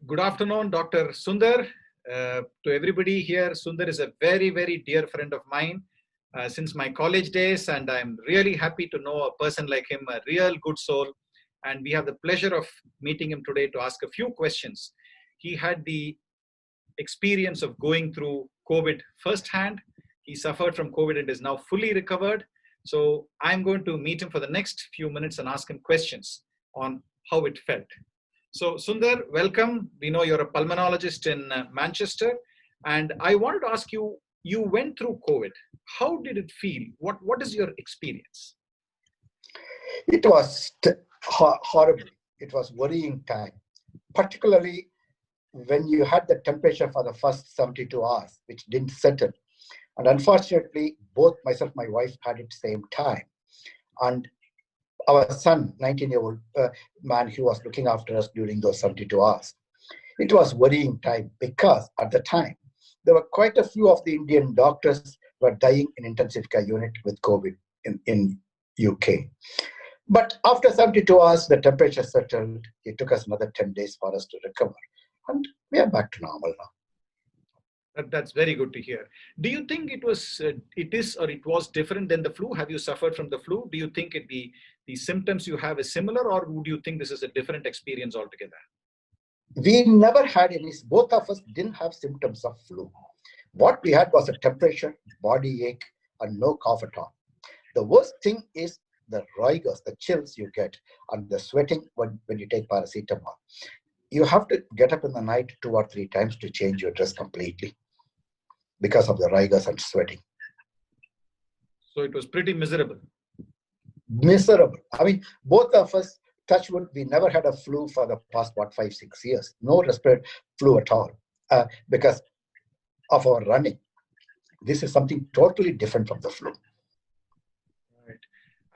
Good afternoon, Dr. Sundar. To everybody here, Sundar is a very, very dear friend of mine since my college days, and I'm really happy to know a person like him, a real good soul. And we have the pleasure of meeting him today to ask a few questions. He had the experience of going through COVID firsthand. He suffered from COVID and is now fully recovered. So I'm going to meet him for the next few minutes and ask him questions on how it felt. So Sundar, welcome. We know you're a pulmonologist in Manchester, and I wanted to ask you, you went through COVID. How did it feel? What is your experience? It was horrible. It was worrying time, particularly when you had the temperature for the first 72 hours, which didn't settle. And unfortunately, both myself and my wife had it same time. And our son, 19-year-old man, he was looking after us during those 72 hours. It was worrying time because at the time, there were quite a few of the Indian doctors were dying in intensive care unit with COVID in UK. But after 72 hours, the temperature settled. It took us another 10 days for us to recover. And we are back to normal now. That's very good to hear. Do you think it was different than the flu? Have you suffered from the flu? Do you think the symptoms you have is similar, or would you think this is a different experience altogether? We never had any, both of us didn't have symptoms of flu. What we had was a temperature, body ache, and no cough at all. The worst thing is the rigors, the chills you get, and the sweating when you take paracetamol. You have to get up in the night 2 or 3 times to change your dress completely because of the rigors and sweating. So it was pretty miserable. Miserable. I mean, both of us, touch wood, we never had a flu for the past, 5, 6 years. No respiratory flu at all because of our running. This is something totally different from the flu. Right.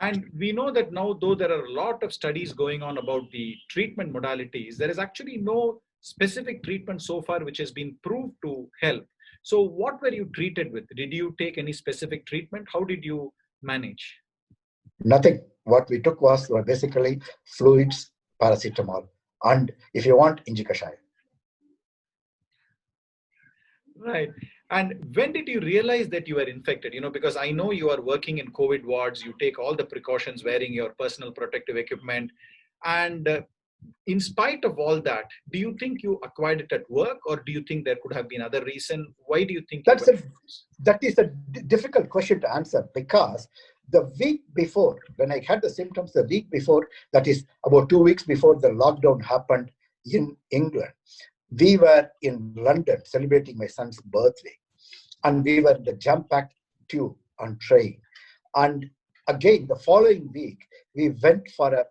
And we know that now, though there are a lot of studies going on about the treatment modalities, there is actually no specific treatment so far which has been proved to help. So what were you treated with? Did you take any specific treatment? How did you manage? Nothing. What we took was basically fluids, paracetamol, and if you want, injikashaya. Right. And when did you realize that you were infected? Because I know you are working in COVID wards, you take all the precautions, wearing your personal protective equipment. And in spite of all that, do you think you acquired it at work, or do you think there could have been other reason? Why do you think that is a difficult question to answer, because the week before, when I had the symptoms, the week before, that is about 2 weeks before the lockdown happened in England, we were in London celebrating my son's birthday, and we were in the jam-packed tube on train. And again, the following week, we went for a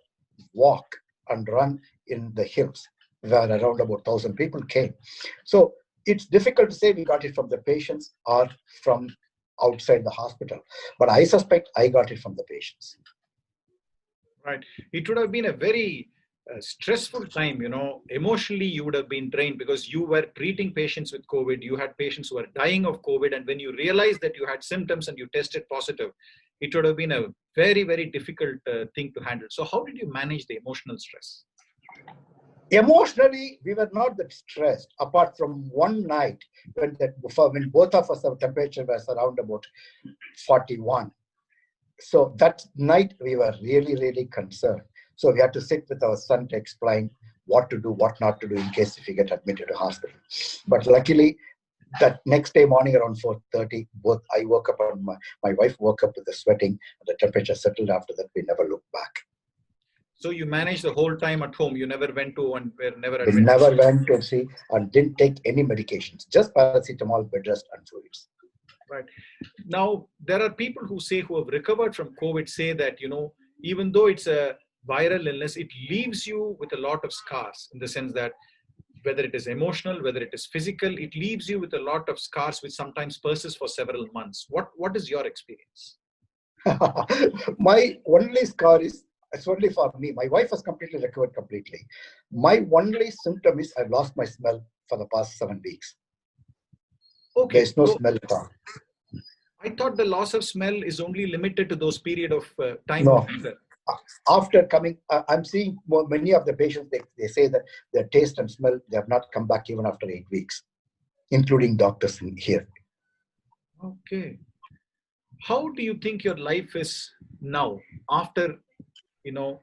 walk and run in the hills where around about 1,000 people came. So it's difficult to say we got it from the patients or from outside the hospital, but I suspect I got it from the patients. Right. It would have been a very stressful time, emotionally you would have been drained because you were treating patients with COVID. You had patients who were dying of COVID. And when you realized that you had symptoms and you tested positive, it would have been a very, very difficult thing to handle. So how did you manage the emotional stress? Emotionally, we were not that stressed, apart from one night when both of us, our temperature was around about 41. So that night we were really, really concerned. So we had to sit with our son to explain what to do, what not to do in case if we get admitted to hospital. But luckily, that next day morning around 4:30, both I woke up and my wife woke up with the sweating, and the temperature settled. After that, we never looked back. So you managed the whole time at home. You never went to and were never admitted. We never went to see and didn't take any medications, just paracetamol, bed rest, and fluids. Right. Now, there are people who have recovered from COVID say that, even though it's a viral illness, it leaves you with a lot of scars, in the sense that whether it is emotional, whether it is physical, it leaves you with a lot of scars which sometimes persists for several months. What is your experience? My only scar is, it's only for me. My wife has completely recovered completely. My only symptom is I've lost my smell for the past 7 weeks. Okay. There's no smell at all. I thought the loss of smell is only limited to those period of time No. of fever. After coming, I'm seeing many of the patients, they say that their taste and smell, they have not come back even after 8 weeks, including doctors in here. Okay. How do you think your life is now after, you know,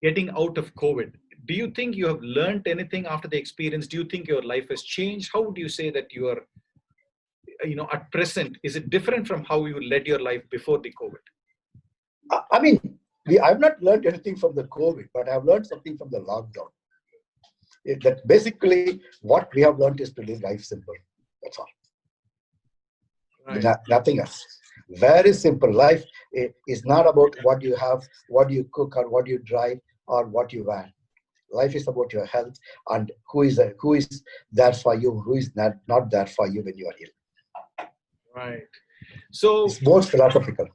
getting out of COVID? Do you think you have learned anything after the experience? Do you think your life has changed? How would you say that you are, at present? Is it different from how you led your life before the COVID? I mean, I've not learned anything from the COVID, but I've learned something from the lockdown. That basically what we have learned is to live life simple. That's all. Right. Nothing else. Very simple. Life is not about what you have, what you cook, or what you drive, or what you wear. Life is about your health and who is there for you, who is not there for you when you are ill. Right. So it's more philosophical.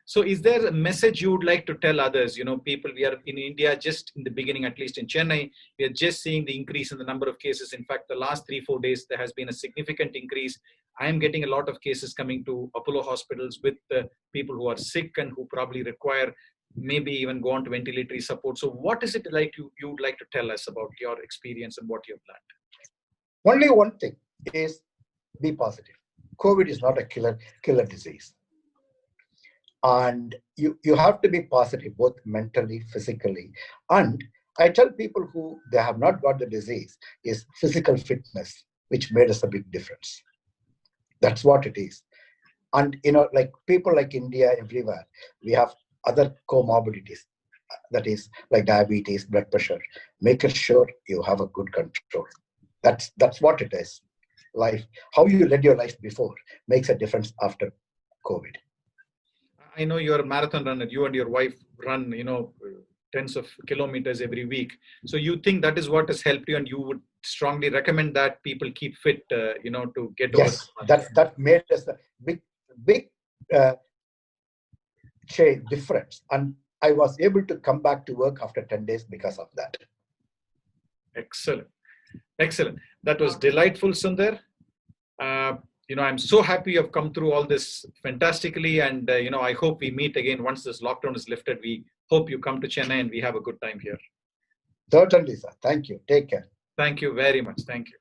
So is there a message you would like to tell others? People, we are in India, just in the beginning, at least in Chennai, we are just seeing the increase in the number of cases. In fact, the last 3-4 days, there has been a significant increase. I am getting a lot of cases coming to Apollo hospitals with people who are sick and who probably require maybe even go on to ventilatory support. So what is it like you would like to tell us about your experience and what you have learned? Only one thing is be positive. COVID is not a killer disease. And you have to be positive, both mentally, physically. And I tell people who they have not got the disease is physical fitness, which made us a big difference. That's what it is. And, like people like India, everywhere, we have other comorbidities. That is like diabetes, blood pressure. Make sure you have a good control. That's what it is. Life, how you led your life before makes a difference after COVID. I know you're a marathon runner. You and your wife run, tens of kilometers every week. So you think that is what has helped you, and you would strongly recommend that people keep fit, to get over. Yes, that made us a big difference. And I was able to come back to work after 10 days because of that. Excellent. That was delightful, Sundar. I'm so happy you have come through all this fantastically. And, I hope we meet again once this lockdown is lifted. We hope you come to Chennai and we have a good time here. Certainly, sir. Thank you. Take care. Thank you very much. Thank you.